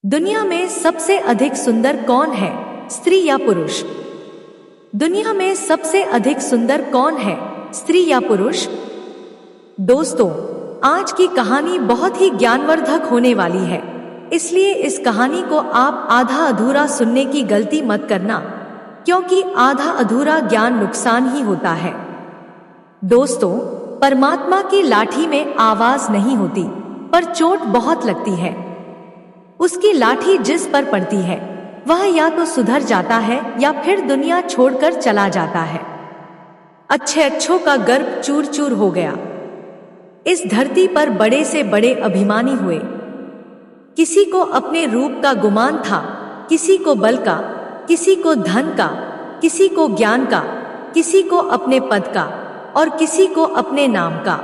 दुनिया में सबसे अधिक सुंदर कौन है, स्त्री या पुरुष? दुनिया में सबसे अधिक सुंदर कौन है, स्त्री या पुरुष? दोस्तों, आज की कहानी बहुत ही ज्ञानवर्धक होने वाली है, इसलिए इस कहानी को आप आधा अधूरा सुनने की गलती मत करना, क्योंकि आधा अधूरा ज्ञान नुकसान ही होता है। दोस्तों, परमात्मा की लाठी में आवाज नहीं होती, पर चोट बहुत लगती है। उसकी लाठी जिस पर पड़ती है वह या तो सुधर जाता है या फिर दुनिया छोड़कर चला जाता है। अच्छों का गर्व चूर चूर हो गया। इस धरती पर बड़े से बड़े अभिमानी हुए। किसी को अपने रूप का गुमान था, किसी को बल का, किसी को धन का, किसी को ज्ञान का, किसी को अपने पद का और किसी को अपने नाम का।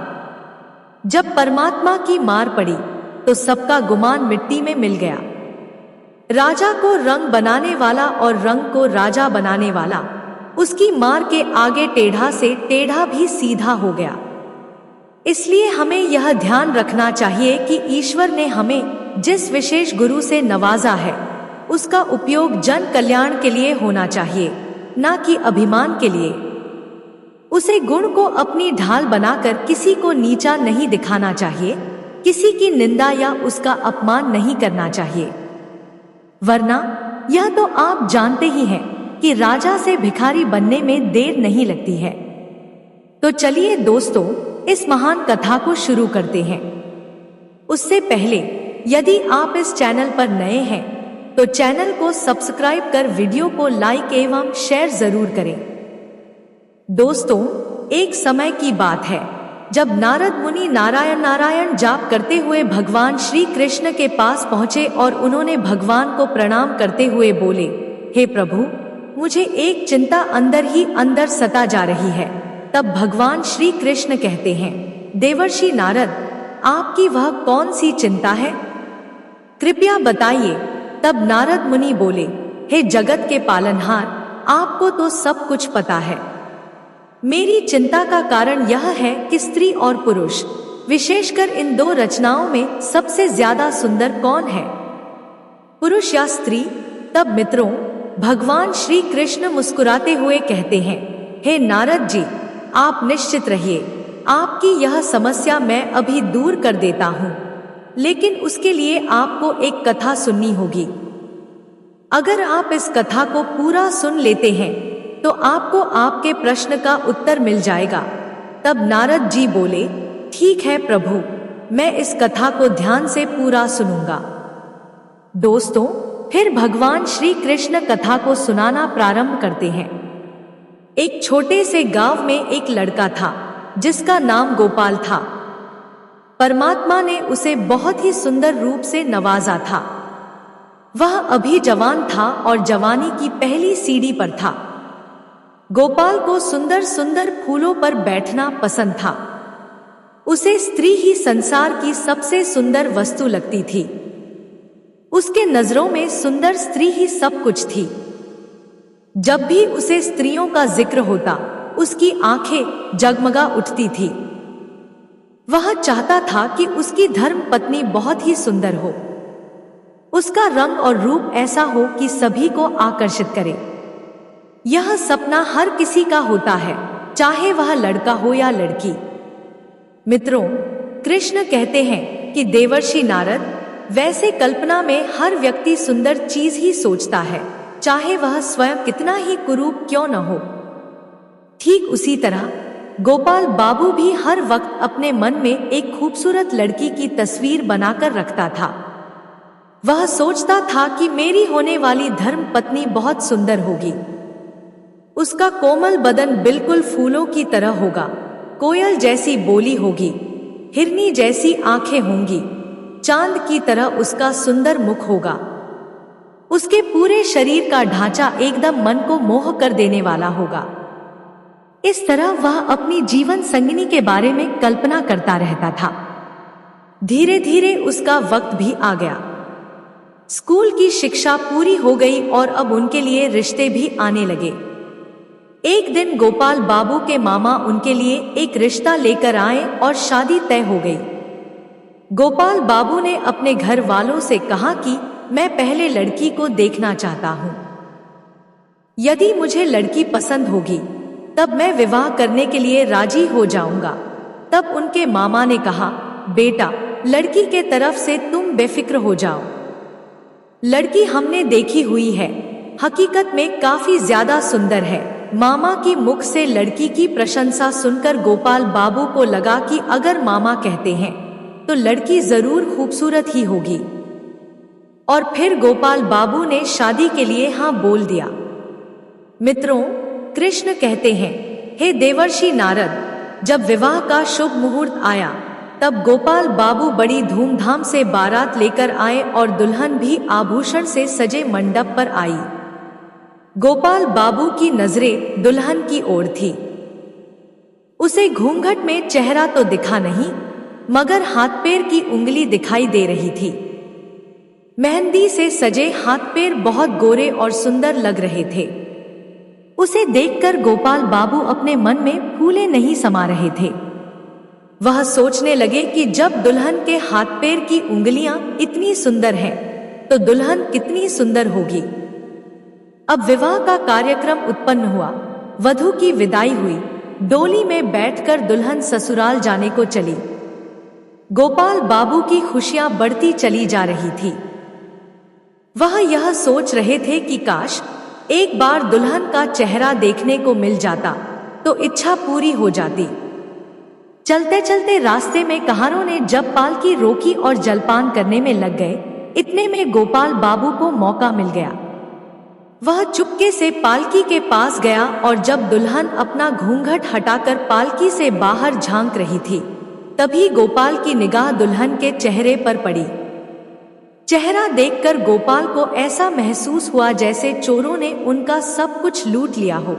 जब परमात्मा की मार पड़ी तो सबका गुमान मिट्टी में मिल गया। राजा को रंग बनाने वाला और रंग को राजा बनाने वाला उसकी मार के आगे टेढ़ा से टेढ़ा भी सीधा हो गया। इसलिए हमें यह ध्यान रखना चाहिए कि ईश्वर ने हमें जिस विशेष गुरु से नवाजा है उसका उपयोग जन कल्याण के लिए होना चाहिए, ना कि अभिमान के लिए। उसे गुण को अपनी ढाल बनाकर किसी को नीचा नहीं दिखाना चाहिए, किसी की निंदा या उसका अपमान नहीं करना चाहिए, वरना यह तो आप जानते ही हैं कि राजा से भिखारी बनने में देर नहीं लगती है। तो चलिए दोस्तों, इस महान कथा को शुरू करते हैं। उससे पहले यदि आप इस चैनल पर नए हैं तो चैनल को सब्सक्राइब कर वीडियो को लाइक एवं शेयर जरूर करें। दोस्तों, एक समय की बात है जब नारद मुनि नारायण नारायण जाप करते हुए भगवान श्री कृष्ण के पास पहुंचे और उन्होंने भगवान को प्रणाम करते हुए बोले, हे प्रभु, मुझे एक चिंता अंदर ही अंदर सता जा रही है। तब भगवान श्री कृष्ण कहते हैं, देवर्षि नारद, आपकी वह कौन सी चिंता है, कृपया बताइए। तब नारद मुनि बोले, हे जगत के पालनहार, आपको तो सब कुछ पता है। मेरी चिंता का कारण यह है कि स्त्री और पुरुष, विशेषकर इन दो रचनाओं में सबसे ज्यादा सुंदर कौन है, पुरुष या स्त्री? तब मित्रों, भगवान श्री कृष्ण मुस्कुराते हुए कहते हैं, हे नारद जी, आप निश्चित रहिए, आपकी यह समस्या मैं अभी दूर कर देता हूँ, लेकिन उसके लिए आपको एक कथा सुननी होगी। अगर आप इस कथा को पूरा सुन लेते हैं तो आपको आपके प्रश्न का उत्तर मिल जाएगा। तब नारद जी बोले, ठीक है प्रभु, मैं इस कथा को ध्यान से पूरा सुनूंगा। दोस्तों, फिर भगवान श्री कृष्ण कथा को सुनाना प्रारंभ करते हैं। एक छोटे से गांव में एक लड़का था जिसका नाम गोपाल था। परमात्मा ने उसे बहुत ही सुंदर रूप से नवाजा था। वह अभी जवान था और जवानी की पहली सीढ़ी पर था। गोपाल को सुंदर सुंदर फूलों पर बैठना पसंद था। उसे स्त्री ही संसार की सबसे सुंदर वस्तु लगती थी। उसके नजरों में सुंदर स्त्री ही सब कुछ थी। जब भी उसे स्त्रियों का जिक्र होता, उसकी आंखें जगमगा उठती थी। वह चाहता था कि उसकी धर्म पत्नी बहुत ही सुंदर हो। उसका रंग और रूप ऐसा हो कि सभी को आकर्षित करे। यह सपना हर किसी का होता है, चाहे वह लड़का हो या लड़की। मित्रों, कृष्ण कहते हैं कि देवर्षि नारद, वैसे कल्पना में हर व्यक्ति सुंदर चीज ही सोचता है, चाहे वह स्वयं कितना ही कुरूप क्यों न हो। ठीक उसी तरह गोपाल बाबू भी हर वक्त अपने मन में एक खूबसूरत लड़की की तस्वीर बनाकर रखता था। वह सोचता था कि मेरी होने वाली धर्म पत्नी बहुत सुंदर होगी। उसका कोमल बदन बिल्कुल फूलों की तरह होगा, कोयल जैसी बोली होगी, हिरनी जैसी आंखें होंगी, चांद की तरह उसका सुंदर मुख होगा। उसके पूरे शरीर का ढांचा एकदम मन को मोह कर देने वाला होगा। इस तरह वह अपनी जीवन संगिनी के बारे में कल्पना करता रहता था। धीरे धीरे उसका वक्त भी आ गया। स्कूल की शिक्षा पूरी हो गई और अब उनके लिए रिश्ते भी आने लगे। एक दिन गोपाल बाबू के मामा उनके लिए एक रिश्ता लेकर आए और शादी तय हो गई। गोपाल बाबू ने अपने घर वालों से कहा कि मैं पहले लड़की को देखना चाहता हूँ। यदि मुझे लड़की पसंद होगी तब मैं विवाह करने के लिए राजी हो जाऊंगा। तब उनके मामा ने कहा, बेटा, लड़की के तरफ से तुम बेफिक्र हो जाओ। लड़की हमने देखी हुई है, हकीकत में काफी ज्यादा सुंदर है। मामा की मुख से लड़की की प्रशंसा सुनकर गोपाल बाबू को लगा कि अगर मामा कहते हैं तो लड़की जरूर खूबसूरत ही होगी। और फिर गोपाल बाबू ने शादी के लिए हाँ बोल दिया। मित्रों, कृष्ण कहते हैं, हे देवर्षि नारद, जब विवाह का शुभ मुहूर्त आया तब गोपाल बाबू बड़ी धूमधाम से बारात लेकर आए और दुल्हन भी आभूषण से सजे मंडप पर आई। गोपाल बाबू की नजरें दुल्हन की ओर थी। उसे घूंघट में चेहरा तो दिखा नहीं, मगर हाथ पैर की उंगली दिखाई दे रही थी। मेहंदी से सजे हाथ पैर बहुत गोरे और सुंदर लग रहे थे। उसे देखकर गोपाल बाबू अपने मन में फूले नहीं समा रहे थे। वह सोचने लगे कि जब दुल्हन के हाथ पैर की उंगलियां इतनी सुंदर हैं, तो दुल्हन कितनी सुंदर होगी। अब विवाह का कार्यक्रम उत्पन्न हुआ। वधू की विदाई हुई। डोली में बैठकर दुल्हन ससुराल जाने को चली। गोपाल बाबू की खुशियां बढ़ती चली जा रही थी। वह यह सोच रहे थे कि काश एक बार दुल्हन का चेहरा देखने को मिल जाता तो इच्छा पूरी हो जाती। चलते चलते रास्ते में कहारों ने जब पालकी रोकी और जलपान करने में लग गए, इतने में गोपाल बाबू को मौका मिल गया। वह चुपके से पालकी के पास गया और जब दुल्हन अपना घूंघट हटाकर पालकी से बाहर झांक रही थी, तभी गोपाल की निगाह दुल्हन के चेहरे पर पड़ी। चेहरा देखकर गोपाल को ऐसा महसूस हुआ जैसे चोरों ने उनका सब कुछ लूट लिया हो।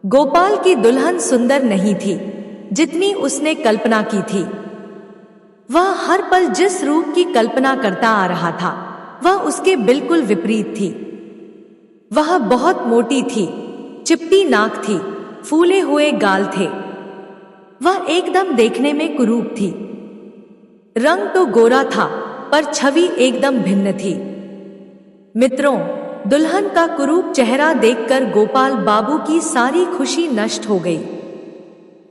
गोपाल की दुल्हन सुंदर नहीं थी जितनी उसने कल्पना की थी। वह हर पल जिस रूप की कल्पना करता आ रहा था, वह उसके बिल्कुल विपरीत थी। वह बहुत मोटी थी, चिपटी नाक थी, फूले हुए गाल थे। वह एकदम देखने में कुरूप थी। रंग तो गोरा था, पर छवि एकदम भिन्न थी। मित्रों, दुल्हन का कुरूप चेहरा देखकर गोपाल बाबू की सारी खुशी नष्ट हो गई।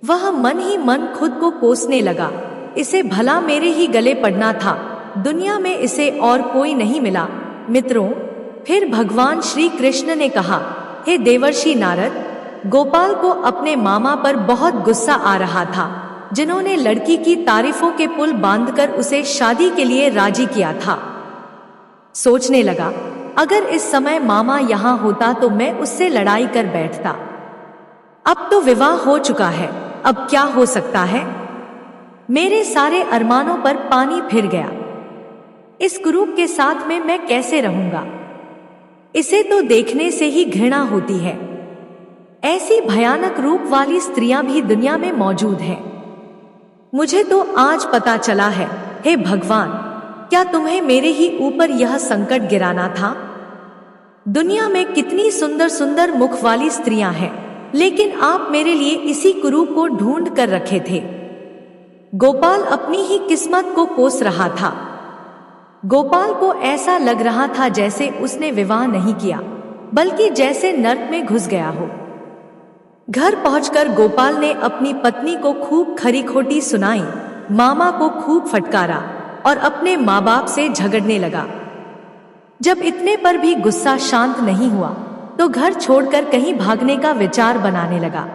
वह मन ही मन खुद को कोसने लगा, इसे भला मेरे ही गले पड़ना था, दुनिया में इसे और कोई नहीं मिला। मित्रों, फिर भगवान श्री कृष्ण ने कहा, हे देवर्षि नारद, गोपाल को अपने मामा पर बहुत गुस्सा आ रहा था, जिन्होंने लड़की की तारीफों के पुल बांधकर उसे शादी के लिए राजी किया था। सोचने लगा, अगर इस समय मामा यहाँ होता तो मैं उससे लड़ाई कर बैठता। अब तो विवाह हो चुका है, अब क्या हो सकता है। मेरे सारे अरमानों पर पानी फिर गया। इस कुरूप के साथ में मैं कैसे रहूंगा। इसे तो देखने से ही घृणा होती है। ऐसी भयानक रूप वाली स्त्रियां भी दुनिया में मौजूद हैं। मुझे तो आज पता चला है, हे भगवान, क्या तुम्हें मेरे ही ऊपर यह संकट गिराना था। दुनिया में कितनी सुंदर सुंदर मुख वाली स्त्रियां हैं, लेकिन आप मेरे लिए इसी कुरूप को ढूंढ कर रखे थे। गोपाल अपनी ही किस्मत को कोस रहा था। गोपाल को ऐसा लग रहा था जैसे उसने विवाह नहीं किया, बल्कि जैसे नर्क में घुस गया हो। घर पहुंचकर गोपाल ने अपनी पत्नी को खूब खरी खोटी सुनाई, मामा को खूब फटकारा और अपने माँ बाप से झगड़ने लगा। जब इतने पर भी गुस्सा शांत नहीं हुआ तो घर छोड़कर कहीं भागने का विचार बनाने लगा।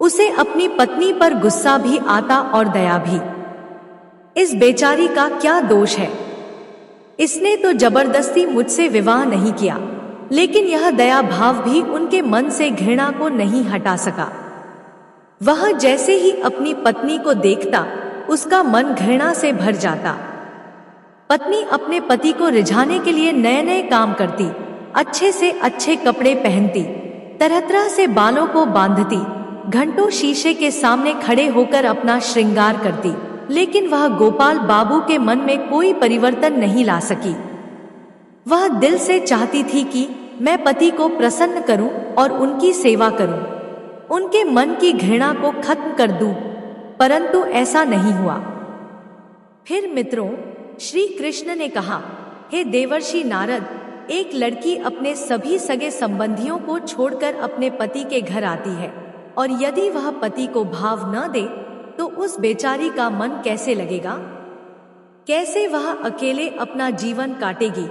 उसे अपनी पत्नी पर गुस्सा भी आता और दया भी। इस बेचारी का क्या दोष है। इसने तो जबरदस्ती मुझसे विवाह नहीं किया, लेकिन यह दया भाव भी उनके मन से घृणा को नहीं हटा सका। वह जैसे ही अपनी पत्नी को देखता, उसका मन घृणा से भर जाता। पत्नी अपने पति को रिझाने के लिए नए नए काम करती, अच्छे से अच्छे कपड़े पहनती, तरह तरह से बालों को बांधती, घंटों शीशे के सामने खड़े होकर अपना श्रृंगार करती, लेकिन वह गोपाल बाबू के मन में कोई परिवर्तन नहीं ला सकी। वह दिल से चाहती थी कि मैं पति को प्रसन्न करूं और उनकी सेवा करूं, उनके मन की घृणा को खत्म कर दूं, परंतु ऐसा नहीं हुआ। फिर मित्रों, श्री कृष्ण ने कहा, हे देवर्षि नारद, एक लड़की अपने सभी सगे संबंधियों को छोड़कर अपने पति के घर आती है, और यदि वह पति को भाव न दे तो उस बेचारी का मन कैसे लगेगा? कैसे वह अकेले अपना जीवन काटेगी?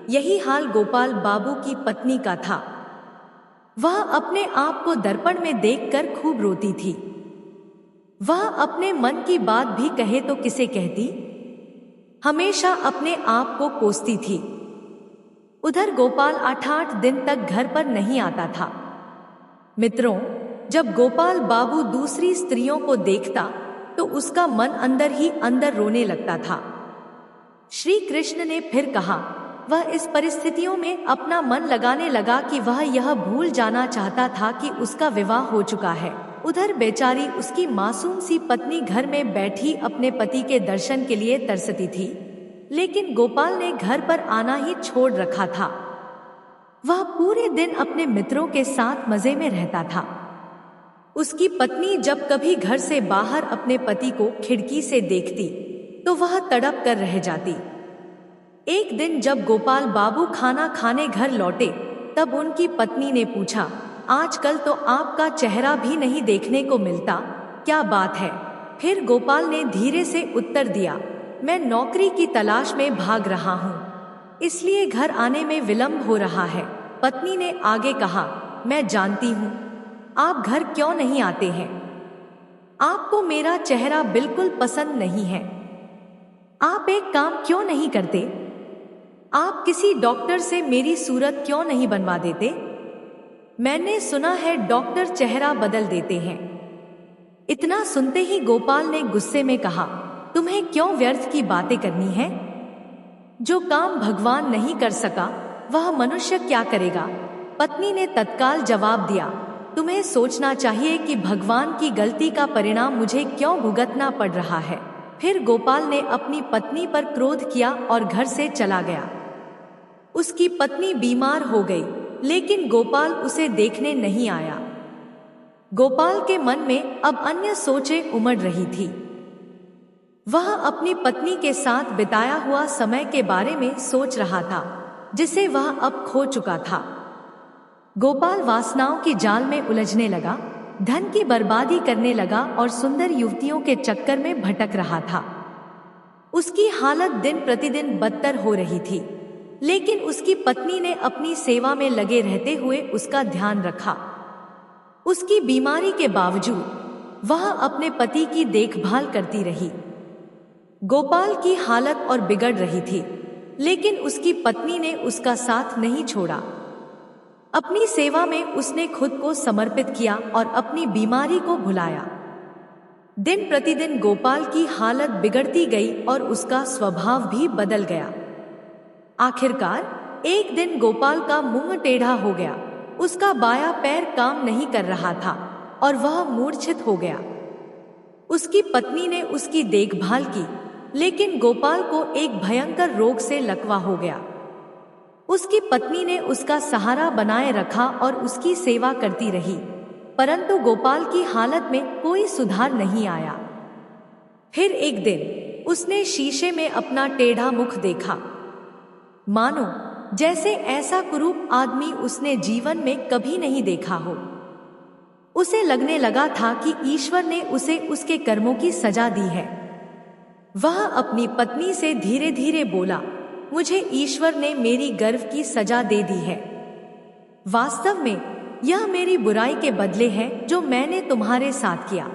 यही हाल गोपाल बाबू की पत्नी का था। वह अपने आप को दर्पण में देखकर खूब रोती थी। वह अपने मन की बात भी कहे तो किसे कहती? हमेशा अपने आप को कोसती थी। उधर गोपाल 8-8 दिन तक घर पर नहीं आता था। मित्रों, जब गोपाल बाबू दूसरी स्त्रियों को देखता तो उसका मन अंदर ही अंदर रोने लगता था। श्री कृष्ण ने फिर कहा, वह इस परिस्थितियों में अपना मन लगाने लगा कि वह यह भूल जाना चाहता था कि उसका विवाह हो चुका है। उधर बेचारी उसकी मासूम सी पत्नी घर में बैठी अपने पति के दर्शन के लिए तरसती थी, लेकिन गोपाल ने घर पर आना ही छोड़ रखा था। वह पूरे दिन अपने मित्रों के साथ मजे में रहता था। उसकी पत्नी जब कभी घर से बाहर अपने पति को खिड़की से देखती तो वह तड़प कर रह जाती। एक दिन जब गोपाल बाबू खाना खाने घर लौटे तब उनकी पत्नी ने पूछा, आजकल तो आपका चेहरा भी नहीं देखने को मिलता, क्या बात है? फिर गोपाल ने धीरे से उत्तर दिया, मैं नौकरी की तलाश में भाग रहा हूँ, इसलिए घर आने में विलंब हो रहा है। पत्नी ने आगे कहा, मैं जानती हूँ आप घर क्यों नहीं आते हैं। आपको मेरा चेहरा बिल्कुल पसंद नहीं है। आप एक काम क्यों नहीं करते? आप किसी डॉक्टर से मेरी सूरत क्यों नहीं बनवा देते? मैंने सुना है डॉक्टर चेहरा बदल देते हैं। इतना सुनते ही गोपाल ने गुस्से में कहा, तुम्हें क्यों व्यर्थ की बातें करनी है? जो काम भगवान नहीं कर सका वह मनुष्य क्या करेगा? पत्नी ने तत्काल जवाब दिया, तुम्हें सोचना चाहिए कि भगवान की गलती का परिणाम मुझे क्यों भुगतना पड़ रहा है। फिर गोपाल ने अपनी पत्नी पर क्रोध किया और घर से चला गया। उसकी पत्नी बीमार हो गई, लेकिन गोपाल उसे देखने नहीं आया। गोपाल के मन में अब अन्य सोचें उमड़ रही थी। वह अपनी पत्नी के साथ बिताया हुआ समय के बारे में सोच रहा था, जिसे वह अब खो चुका था। गोपाल वासनाओं की जाल में उलझने लगा, धन की बर्बादी करने लगा और सुंदर युवतियों के चक्कर में भटक रहा था। उसकी हालत दिन प्रतिदिन बदतर हो रही थी, लेकिन उसकी पत्नी ने अपनी सेवा में लगे रहते हुए उसका ध्यान रखा। उसकी बीमारी के बावजूद वह अपने पति की देखभाल करती रही। गोपाल की हालत और बिगड़ रही थी, लेकिन उसकी पत्नी ने उसका साथ नहीं छोड़ा। अपनी सेवा में उसने खुद को समर्पित किया और अपनी बीमारी को भुलाया। दिन प्रतिदिन गोपाल की हालत बिगड़ती गई और उसका स्वभाव भी बदल गया। आखिरकार एक दिन गोपाल का मुंह टेढ़ा हो गया, उसका बायां पैर काम नहीं कर रहा था और वह मूर्छित हो गया। उसकी पत्नी ने उसकी देखभाल की, लेकिन गोपाल को एक भयंकर रोग से लकवा हो गया। उसकी पत्नी ने उसका सहारा बनाए रखा और उसकी सेवा करती रही, परंतु गोपाल की हालत में कोई सुधार नहीं आया। फिर एक दिन उसने शीशे में अपना टेढ़ा मुख देखा, मानो जैसे ऐसा कुरूप आदमी उसने जीवन में कभी नहीं देखा हो। उसे लगने लगा था कि ईश्वर ने उसे उसके कर्मों की सजा दी है। वह अपनी पत्नी से धीरे धीरे बोला, मुझे ईश्वर ने मेरी गर्व की सजा दे दी है। वास्तव में यह मेरी बुराई के बदले है जो मैंने तुम्हारे साथ किया।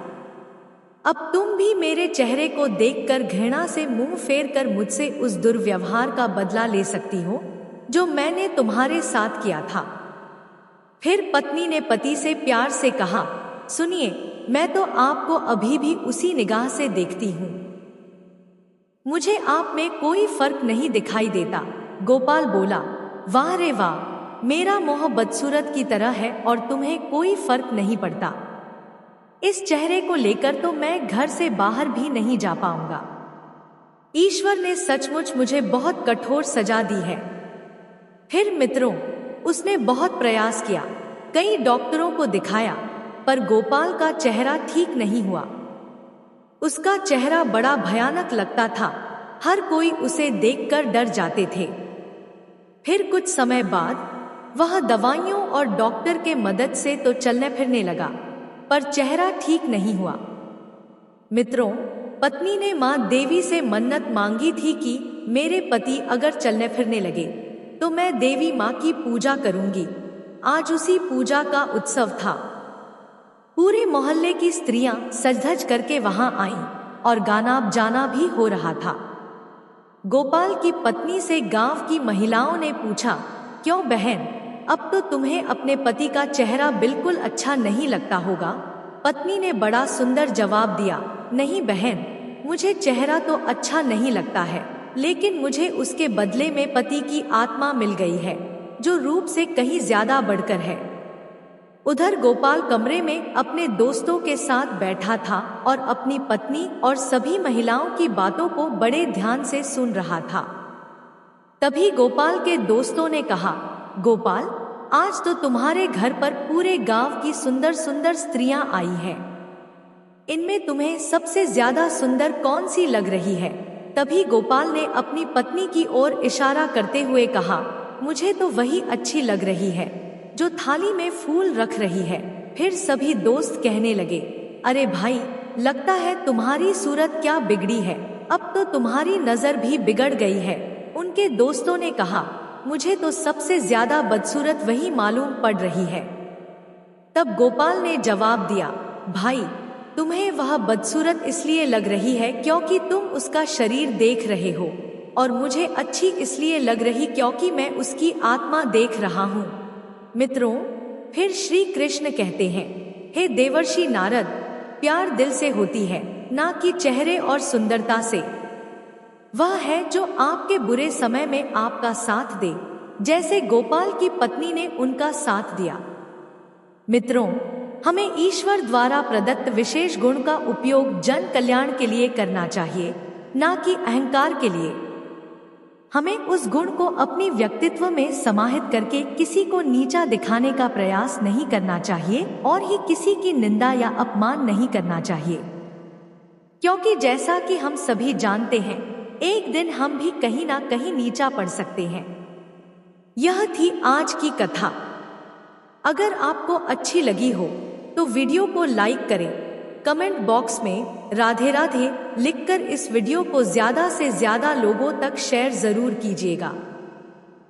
अब तुम भी मेरे चेहरे को देखकर घृणा से मुंह फेर कर मुझसे उस दुर्व्यवहार का बदला ले सकती हो जो मैंने तुम्हारे साथ किया था। फिर पत्नी ने पति से प्यार से कहा, सुनिए, मैं तो आपको अभी भी उसी निगाह से देखती हूँ। मुझे आप में कोई फर्क नहीं दिखाई देता। गोपाल बोला, वाह रे वाह, मेरा मोह बदसूरत की तरह है और तुम्हें कोई फर्क नहीं पड़ता। इस चेहरे को लेकर तो मैं घर से बाहर भी नहीं जा पाऊंगा। ईश्वर ने सचमुच मुझे बहुत कठोर सजा दी है। फिर मित्रों, उसने बहुत प्रयास किया, कई डॉक्टरों को दिखाया, पर गोपाल का चेहरा ठीक नहीं हुआ। उसका चेहरा बड़ा भयानक लगता था, हर कोई उसे देखकर डर जाते थे। फिर कुछ समय बाद वह दवाइयों और डॉक्टर के मदद से तो चलने फिरने लगा, पर चेहरा ठीक नहीं हुआ। मित्रों, पत्नी ने मां देवी से मन्नत मांगी थी कि मेरे पति अगर चलने फिरने लगे तो मैं देवी मां की पूजा करूंगी। आज उसी पूजा का उत्सव था। पूरे मोहल्ले की स्त्रियां सज-धज करके वहां आईं और गाना बजाना भी हो रहा था। गोपाल की पत्नी से गांव की महिलाओं ने पूछा, क्यों बहन, अब तो तुम्हें अपने पति का चेहरा बिल्कुल अच्छा नहीं लगता होगा? पत्नी ने बड़ा सुंदर जवाब दिया, नहीं बहन, मुझे चेहरा तो अच्छा नहीं लगता है, लेकिन मुझे उसके बदले में पति की आत्मा मिल गई है, जो रूप से कहीं ज्यादा बढ़कर है। उधर गोपाल कमरे में अपने दोस्तों के साथ बैठा था और अपनी पत्नी और सभी महिलाओं की बातों को बड़े ध्यान से सुन रहा था। तभी गोपाल के दोस्तों ने कहा, गोपाल, आज तो तुम्हारे घर पर पूरे गांव की सुंदर सुंदर स्त्रियां आई हैं। इनमें तुम्हें सबसे ज्यादा सुंदर कौन सी लग रही है? तभी गोपाल ने अपनी पत्नी की ओर इशारा करते हुए कहा, मुझे तो वही अच्छी लग रही है जो थाली में फूल रख रही है। फिर सभी दोस्त कहने लगे, अरे भाई, लगता है तुम्हारी सूरत क्या बिगड़ी है, अब तो तुम्हारी नजर भी बिगड़ गई है। उनके दोस्तों ने कहा, मुझे तो सबसे ज्यादा बदसूरत वही मालूम पड़ रही है। तब गोपाल ने जवाब दिया, भाई, तुम्हें वह बदसूरत इसलिए लग रही है क्योंकि तुम उसका शरीर देख रहे हो, और मुझे अच्छी इसलिए लग रही क्योंकि मैं उसकी आत्मा देख रहा हूँ। मित्रों, फिर श्री कृष्ण कहते हैं, हे देवर्षि नारद, प्यार दिल से होती है, ना कि चेहरे और सुंदरता से। वह है जो आपके बुरे समय में आपका साथ दे, जैसे गोपाल की पत्नी ने उनका साथ दिया। मित्रों, हमें ईश्वर द्वारा प्रदत्त विशेष गुण का उपयोग जन कल्याण के लिए करना चाहिए, ना कि अहंकार के लिए। हमें उस गुण को अपनी व्यक्तित्व में समाहित करके किसी को नीचा दिखाने का प्रयास नहीं करना चाहिए और ही किसी की निंदा या अपमान नहीं करना चाहिए, क्योंकि जैसा कि हम सभी जानते हैं, एक दिन हम भी कहीं ना कहीं नीचा पड़ सकते हैं। यह थी आज की कथा। अगर आपको अच्छी लगी हो तो वीडियो को लाइक करें, कमेंट बॉक्स में राधे राधे लिखकर इस वीडियो को ज्यादा से ज्यादा लोगों तक शेयर जरूर कीजिएगा।